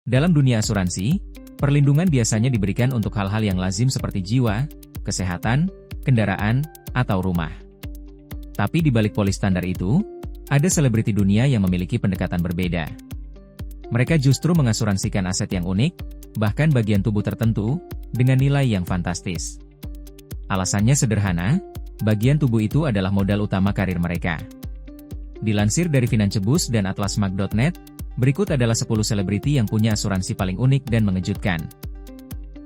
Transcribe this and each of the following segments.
Dalam dunia asuransi, perlindungan biasanya diberikan untuk hal-hal yang lazim seperti jiwa, kesehatan, kendaraan, atau rumah. Tapi di balik polis standar itu, ada selebriti dunia yang memiliki pendekatan berbeda. Mereka justru mengasuransikan aset yang unik, bahkan bagian tubuh tertentu, dengan nilai yang fantastis. Alasannya sederhana, bagian tubuh itu adalah modal utama karir mereka. Dilansir dari Financebus dan atlasmark.net, berikut adalah 10 selebriti yang punya asuransi paling unik dan mengejutkan.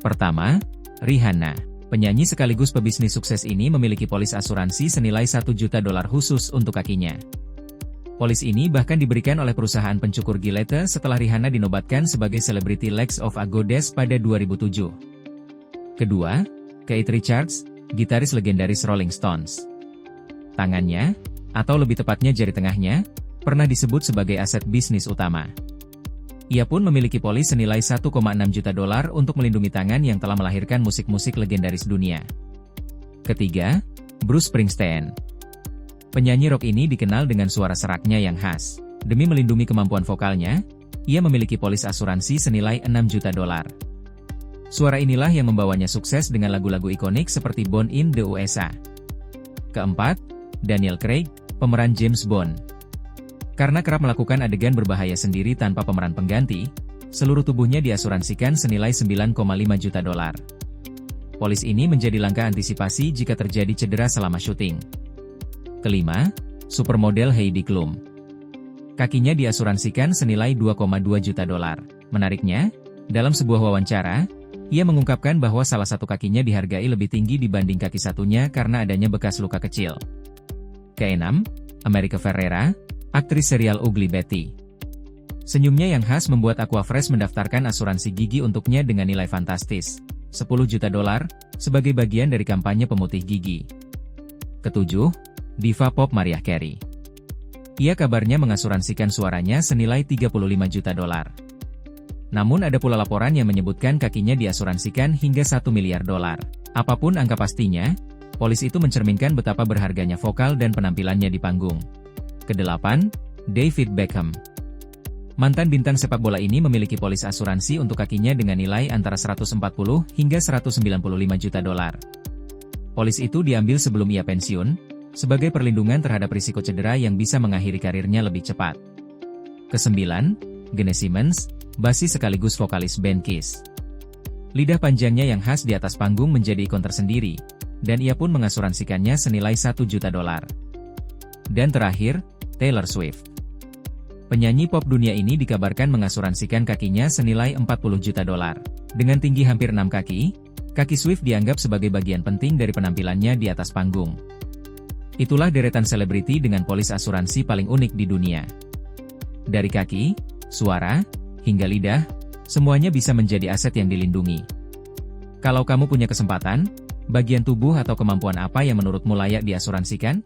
Pertama, Rihanna. Penyanyi sekaligus pebisnis sukses ini memiliki polis asuransi senilai $1 juta khusus untuk kakinya. Polis ini bahkan diberikan oleh perusahaan pencukur Gillette setelah Rihanna dinobatkan sebagai selebriti Legs of a Goddess pada 2007. Kedua, Keith Richards, gitaris legendaris Rolling Stones. Tangannya, atau lebih tepatnya jari tengahnya, pernah disebut sebagai aset bisnis utama. Ia pun memiliki polis senilai $1,6 juta untuk melindungi tangan yang telah melahirkan musik-musik legendaris dunia. Ketiga, Bruce Springsteen. Penyanyi rock ini dikenal dengan suara seraknya yang khas. Demi melindungi kemampuan vokalnya, ia memiliki polis asuransi senilai $6 juta. Suara inilah yang membawanya sukses dengan lagu-lagu ikonik seperti Born in the USA. Keempat, Daniel Craig, pemeran James Bond. Karena kerap melakukan adegan berbahaya sendiri tanpa pemeran pengganti, seluruh tubuhnya diasuransikan senilai $9,5 juta. Polis ini menjadi langkah antisipasi jika terjadi cedera selama syuting. Kelima, supermodel Heidi Klum. Kakinya diasuransikan senilai $2,2 juta. Menariknya, dalam sebuah wawancara, ia mengungkapkan bahwa salah satu kakinya dihargai lebih tinggi dibanding kaki satunya karena adanya bekas luka kecil. Keenam, America Ferrera, aktris serial Ugly Betty. Senyumnya yang khas membuat Aquafresh mendaftarkan asuransi gigi untuknya dengan nilai fantastis, $10 juta, sebagai bagian dari kampanye pemutih gigi. Ketujuh, diva pop Mariah Carey. Ia kabarnya mengasuransikan suaranya senilai $35 juta. Namun ada pula laporan yang menyebutkan kakinya diasuransikan hingga $1 miliar. Apapun angka pastinya, polis itu mencerminkan betapa berharganya vokal dan penampilannya di panggung. Kedelapan, David Beckham. Mantan bintang sepak bola ini memiliki polis asuransi untuk kakinya dengan nilai antara $140 hingga $195 juta. Polis itu diambil sebelum ia pensiun, sebagai perlindungan terhadap risiko cedera yang bisa mengakhiri karirnya lebih cepat. Kesembilan, Gene Simmons, bassis sekaligus vokalis band Kiss. Lidah panjangnya yang khas di atas panggung menjadi ikon tersendiri, dan ia pun mengasuransikannya senilai $1 juta. Dan terakhir, Taylor Swift. Penyanyi pop dunia ini dikabarkan mengasuransikan kakinya senilai $40 juta. Dengan tinggi hampir 6 kaki Swift dianggap sebagai bagian penting dari penampilannya di atas panggung. Itulah deretan selebriti dengan polis asuransi paling unik di dunia. Dari kaki, suara, hingga lidah, semuanya bisa menjadi aset yang dilindungi. Kalau kamu punya kesempatan, bagian tubuh atau kemampuan apa yang menurutmu layak diasuransikan?